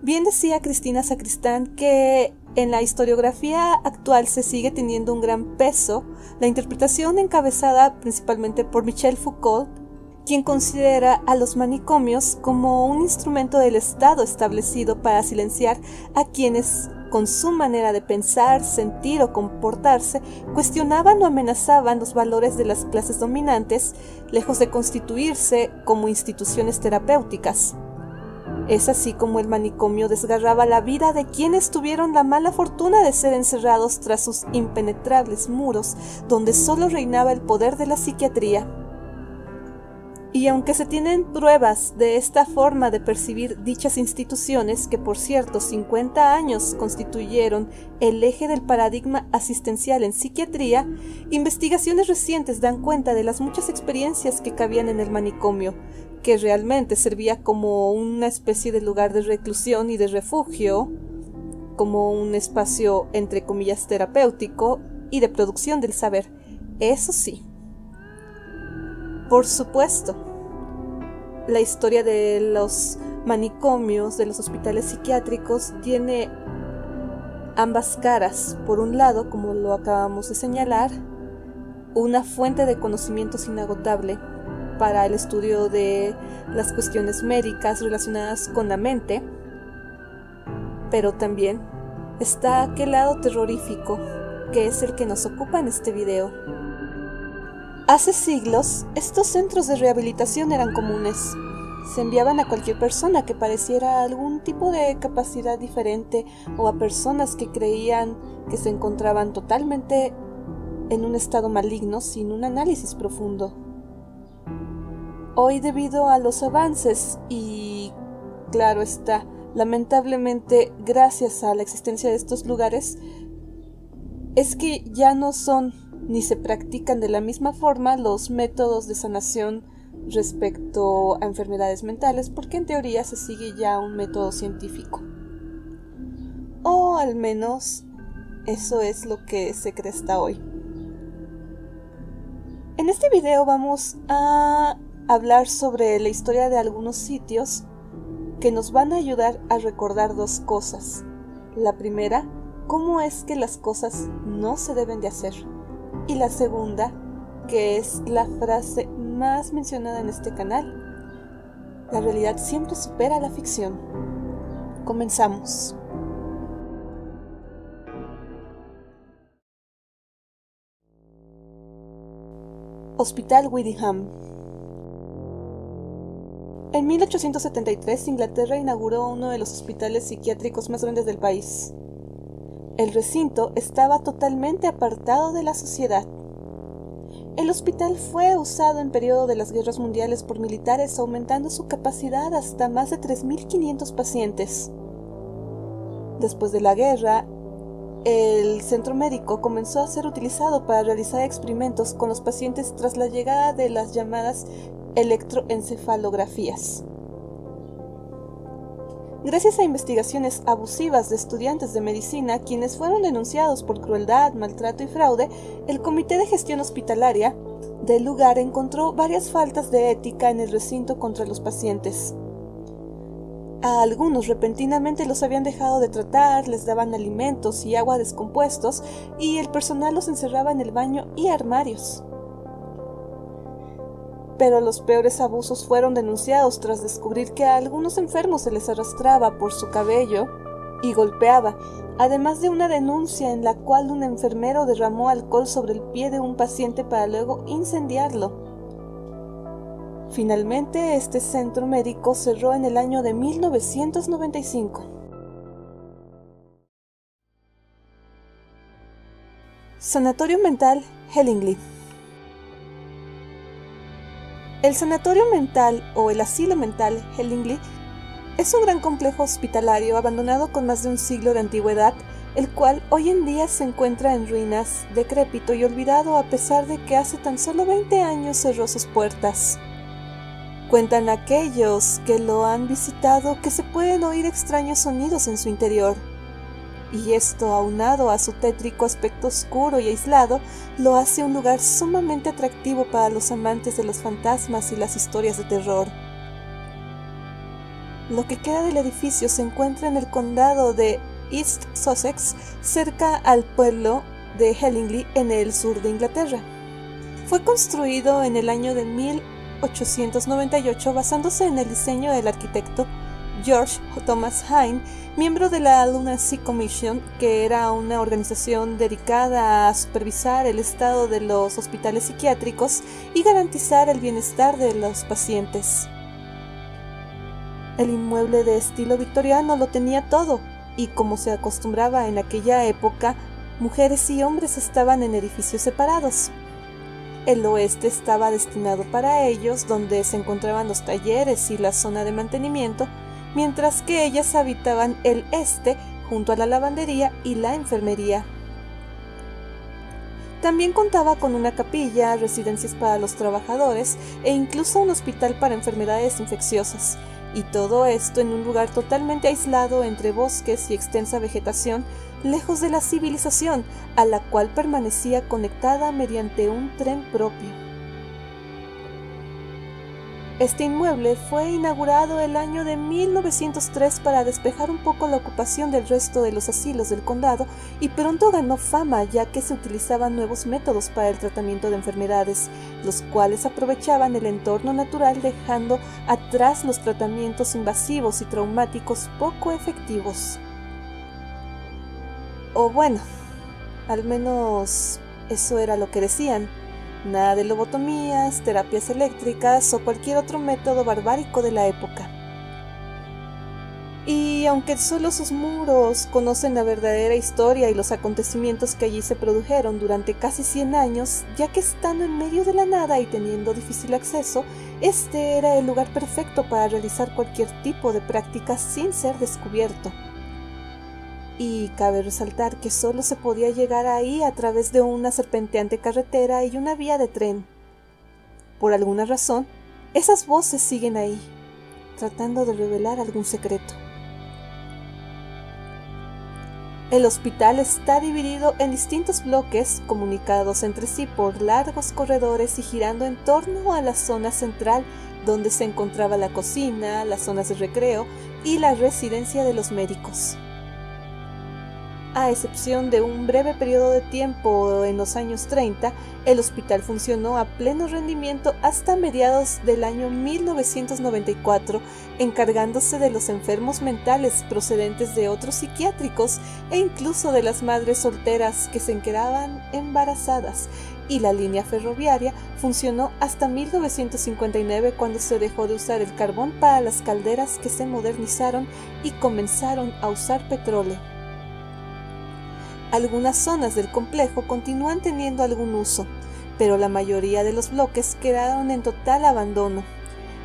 Bien decía Cristina Sacristán que en la historiografía actual se sigue teniendo un gran peso la interpretación encabezada principalmente por Michel Foucault, quien considera a los manicomios como un instrumento del Estado establecido para silenciar a quienes, con su manera de pensar, sentir o comportarse, cuestionaban o amenazaban los valores de las clases dominantes, lejos de constituirse como instituciones terapéuticas. Es así como el manicomio desgarraba la vida de quienes tuvieron la mala fortuna de ser encerrados tras sus impenetrables muros, donde solo reinaba el poder de la psiquiatría. Y aunque se tienen pruebas de esta forma de percibir dichas instituciones, que por cierto 50 años constituyeron el eje del paradigma asistencial en psiquiatría, investigaciones recientes dan cuenta de las muchas experiencias que cabían en el manicomio, que realmente servía como una especie de lugar de reclusión y de refugio, como un espacio entre comillas terapéutico y de producción del saber. Eso sí, por supuesto, la historia de los manicomios, de los hospitales psiquiátricos, tiene ambas caras. Por un lado, como lo acabamos de señalar, una fuente de conocimientos inagotable para el estudio de las cuestiones médicas relacionadas con la mente, pero también está aquel lado terrorífico, que es el que nos ocupa en este video. Hace siglos, estos centros de rehabilitación eran comunes. Se enviaban a cualquier persona que pareciera algún tipo de capacidad diferente o a personas que creían que se encontraban totalmente en un estado maligno sin un análisis profundo. Hoy, debido a los avances y, claro está, lamentablemente gracias a la existencia de estos lugares, es que ya no son ni se practican de la misma forma los métodos de sanación respecto a enfermedades mentales, porque en teoría se sigue ya un método científico. O al menos eso es lo que se cree hasta hoy. En este video vamos a hablar sobre la historia de algunos sitios que nos van a ayudar a recordar dos cosas. La primera, cómo es que las cosas no se deben de hacer. Y la segunda, que es la frase más mencionada en este canal: la realidad siempre supera la ficción. Comenzamos. Hospital Wyndham. En 1873, Inglaterra inauguró uno de los hospitales psiquiátricos más grandes del país. El recinto estaba totalmente apartado de la sociedad. El hospital fue usado en periodo de las guerras mundiales por militares, aumentando su capacidad hasta más de 3.500 pacientes. Después de la guerra, el centro médico comenzó a ser utilizado para realizar experimentos con los pacientes tras la llegada de las llamadas electroencefalografías. Gracias a investigaciones abusivas de estudiantes de medicina, quienes fueron denunciados por crueldad, maltrato y fraude, el Comité de Gestión Hospitalaria del lugar encontró varias faltas de ética en el recinto contra los pacientes. A algunos repentinamente los habían dejado de tratar, les daban alimentos y agua descompuestos, y el personal los encerraba en el baño y armarios. Pero los peores abusos fueron denunciados tras descubrir que a algunos enfermos se les arrastraba por su cabello y golpeaba, además de una denuncia en la cual un enfermero derramó alcohol sobre el pie de un paciente para luego incendiarlo. Finalmente, este centro médico cerró en el año de 1995. Sanatorio Mental Hellingly. El Sanatorio Mental o el Asilo Mental Hellingly es un gran complejo hospitalario abandonado con más de un siglo de antigüedad, el cual hoy en día se encuentra en ruinas, decrépito y olvidado a pesar de que hace tan solo 20 años cerró sus puertas. Cuentan aquellos que lo han visitado que se pueden oír extraños sonidos en su interior. Y esto, aunado a su tétrico aspecto oscuro y aislado, lo hace un lugar sumamente atractivo para los amantes de los fantasmas y las historias de terror. Lo que queda del edificio se encuentra en el condado de East Sussex, cerca al pueblo de Hellingly, en el sur de Inglaterra. Fue construido en el año de 1898 basándose en el diseño del arquitecto George Thomas Hine, miembro de la Lunacy Commission, que era una organización dedicada a supervisar el estado de los hospitales psiquiátricos y garantizar el bienestar de los pacientes. El inmueble de estilo victoriano lo tenía todo, y como se acostumbraba en aquella época, mujeres y hombres estaban en edificios separados. El oeste estaba destinado para ellos, donde se encontraban los talleres y la zona de mantenimiento, mientras que ellas habitaban el este, junto a la lavandería y la enfermería. También contaba con una capilla, residencias para los trabajadores e incluso un hospital para enfermedades infecciosas, y todo esto en un lugar totalmente aislado entre bosques y extensa vegetación, lejos de la civilización, a la cual permanecía conectada mediante un tren propio. Este inmueble fue inaugurado el año de 1903 para despejar un poco la ocupación del resto de los asilos del condado, y pronto ganó fama ya que se utilizaban nuevos métodos para el tratamiento de enfermedades, los cuales aprovechaban el entorno natural dejando atrás los tratamientos invasivos y traumáticos poco efectivos. O bueno, al menos eso era lo que decían. Nada de lobotomías, terapias eléctricas o cualquier otro método barbárico de la época. Y aunque solo sus muros conocen la verdadera historia y los acontecimientos que allí se produjeron durante casi 100 años, ya que estando en medio de la nada y teniendo difícil acceso, este era el lugar perfecto para realizar cualquier tipo de práctica sin ser descubierto. Y cabe resaltar que solo se podía llegar ahí a través de una serpenteante carretera y una vía de tren. Por alguna razón, esas voces siguen ahí, tratando de revelar algún secreto. El hospital está dividido en distintos bloques, comunicados entre sí por largos corredores y girando en torno a la zona central, donde se encontraba la cocina, las zonas de recreo y la residencia de los médicos. A excepción de un breve periodo de tiempo en los años 30, el hospital funcionó a pleno rendimiento hasta mediados del año 1994, encargándose de los enfermos mentales procedentes de otros psiquiátricos e incluso de las madres solteras que se quedaban embarazadas, y la línea ferroviaria funcionó hasta 1959, cuando se dejó de usar el carbón para las calderas que se modernizaron y comenzaron a usar petróleo. Algunas zonas del complejo continúan teniendo algún uso, pero la mayoría de los bloques quedaron en total abandono,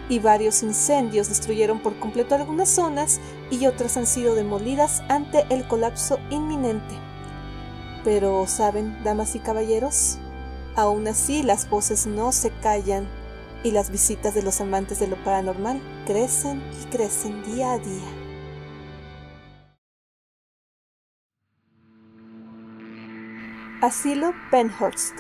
y varios incendios destruyeron por completo algunas zonas y otras han sido demolidas ante el colapso inminente. Pero, ¿saben, damas y caballeros? Aún así, las voces no se callan, y las visitas de los amantes de lo paranormal crecen y crecen día a día. Asilo Penhurst.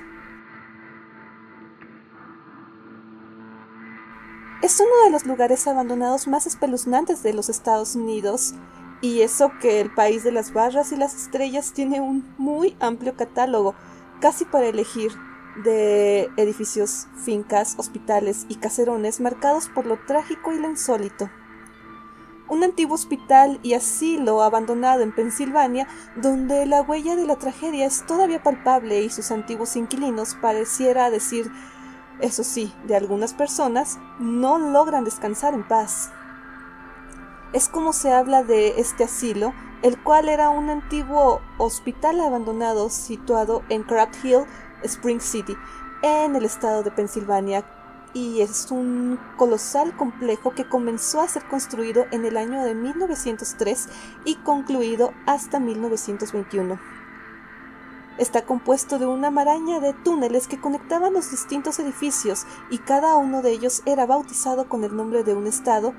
Es uno de los lugares abandonados más espeluznantes de los Estados Unidos, y eso que el país de las barras y las estrellas tiene un muy amplio catálogo, casi para elegir, de edificios, fincas, hospitales y caserones marcados por lo trágico y lo insólito. Un antiguo hospital y asilo abandonado en Pensilvania, donde la huella de la tragedia es todavía palpable y sus antiguos inquilinos, pareciera decir, eso sí, de algunas personas, no logran descansar en paz. Es como se habla de este asilo, el cual era un antiguo hospital abandonado situado en Crab Hill, Spring City, en el estado de Pensilvania, y es un colosal complejo que comenzó a ser construido en el año de 1903 y concluido hasta 1921. Está compuesto de una maraña de túneles que conectaban los distintos edificios, y cada uno de ellos era bautizado con el nombre de un estado,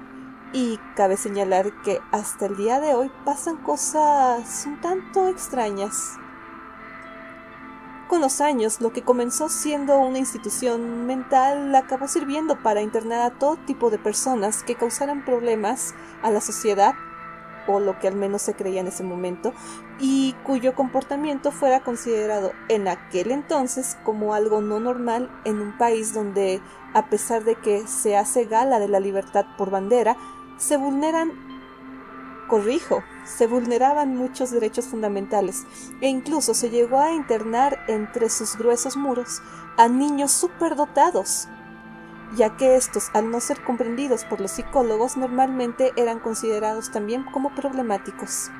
y cabe señalar que hasta el día de hoy pasan cosas un tanto extrañas. con los años, lo que comenzó siendo una institución mental acabó sirviendo para internar a todo tipo de personas que causaran problemas a la sociedad, o lo que al menos se creía en ese momento, y cuyo comportamiento fuera considerado en aquel entonces como algo no normal en un país donde, a pesar de que se hace gala de la libertad por bandera, se vulneraban muchos derechos fundamentales, e incluso se llegó a internar entre sus gruesos muros a niños superdotados, ya que estos, al no ser comprendidos por los psicólogos, normalmente eran considerados también como problemáticos.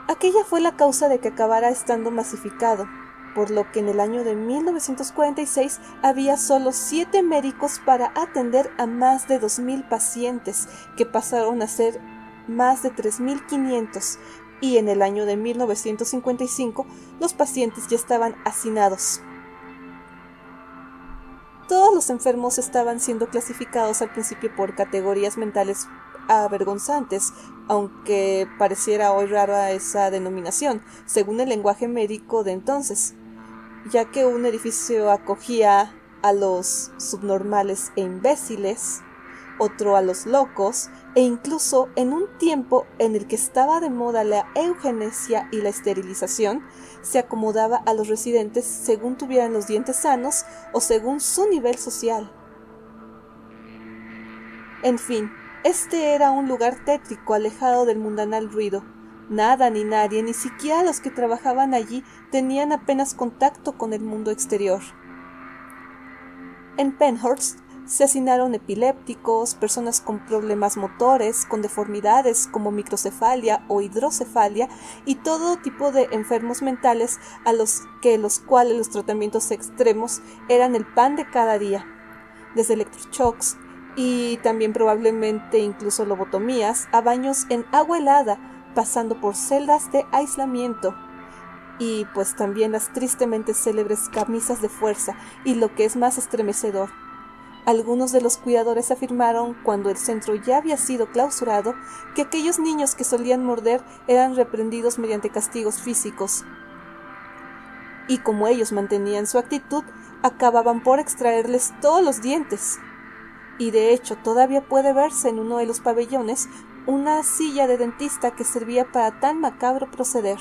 Aquella fue la causa de que acabara estando masificado, por lo que en el año de 1946 había solo 7 médicos para atender a más de 2.000 pacientes, que pasaron a ser más de 3.500, y en el año de 1955 los pacientes ya estaban hacinados. Todos los enfermos estaban siendo clasificados al principio por categorías mentales avergonzantes, aunque pareciera hoy rara esa denominación, según el lenguaje médico de entonces, ya que un edificio acogía a los subnormales e imbéciles, otro a los locos, e incluso en un tiempo en el que estaba de moda la eugenesia y la esterilización, se acomodaba a los residentes según tuvieran los dientes sanos o según su nivel social. En fin, este era un lugar tétrico, alejado del mundanal ruido. Nada ni nadie, ni siquiera los que trabajaban allí, tenían apenas contacto con el mundo exterior. En Penhurst se hacinaron epilépticos, personas con problemas motores, con deformidades como microcefalia o hidrocefalia, y todo tipo de enfermos mentales a los cuales los tratamientos extremos eran el pan de cada día, desde electroshocks y también probablemente incluso lobotomías, a baños en agua helada, pasando por celdas de aislamiento, y pues también las tristemente célebres camisas de fuerza, y lo que es más estremecedor, algunos de los cuidadores afirmaron, cuando el centro ya había sido clausurado, que aquellos niños que solían morder eran reprendidos mediante castigos físicos, y como ellos mantenían su actitud, acababan por extraerles todos los dientes. Y de hecho todavía puede verse en uno de los pabellones una silla de dentista que servía para tan macabro proceder.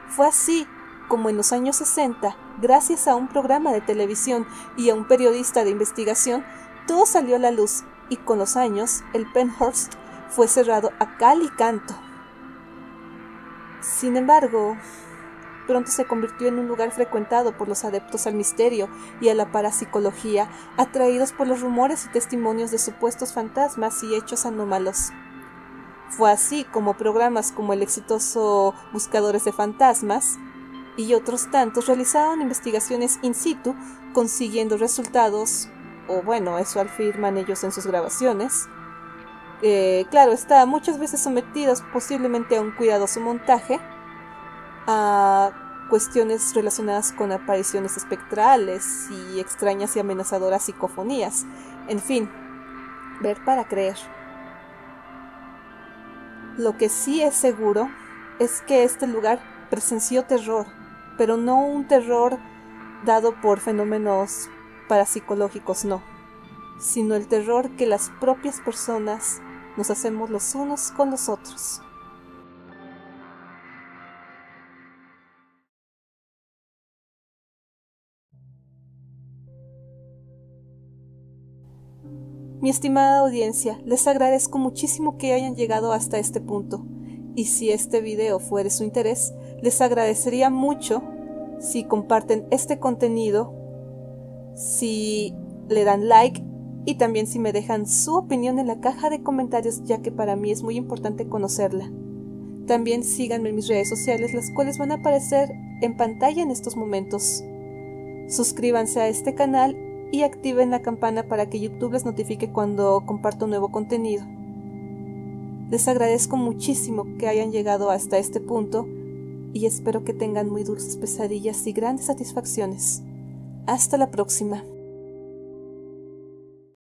Fue así como en los años 60, gracias a un programa de televisión y a un periodista de investigación, todo salió a la luz, y con los años el Penhurst fue cerrado a cal y canto. Sin embargo, pronto se convirtió en un lugar frecuentado por los adeptos al misterio y a la parapsicología, atraídos por los rumores y testimonios de supuestos fantasmas y hechos anómalos. Fue así como programas como el exitoso Buscadores de Fantasmas y otros tantos realizaron investigaciones in situ, consiguiendo resultados, o bueno, eso afirman ellos en sus grabaciones. Claro está, muchas veces sometidos posiblemente a un cuidadoso montaje, a cuestiones relacionadas con apariciones espectrales y extrañas y amenazadoras psicofonías. En fin, ver para creer. Lo que sí es seguro es que este lugar presenció terror, pero no un terror dado por fenómenos parapsicológicos, no, sino el terror que las propias personas nos hacemos los unos con los otros. Mi estimada audiencia, les agradezco muchísimo que hayan llegado hasta este punto, y si este video fue de su interés, les agradecería mucho si comparten este contenido, si le dan like y también si me dejan su opinión en la caja de comentarios, ya que para mí es muy importante conocerla. También síganme en mis redes sociales, las cuales van a aparecer en pantalla en estos momentos. Suscríbanse a este canal y activen la campana para que YouTube les notifique cuando comparto nuevo contenido. Les agradezco muchísimo que hayan llegado hasta este punto y espero que tengan muy dulces pesadillas y grandes satisfacciones. Hasta la próxima.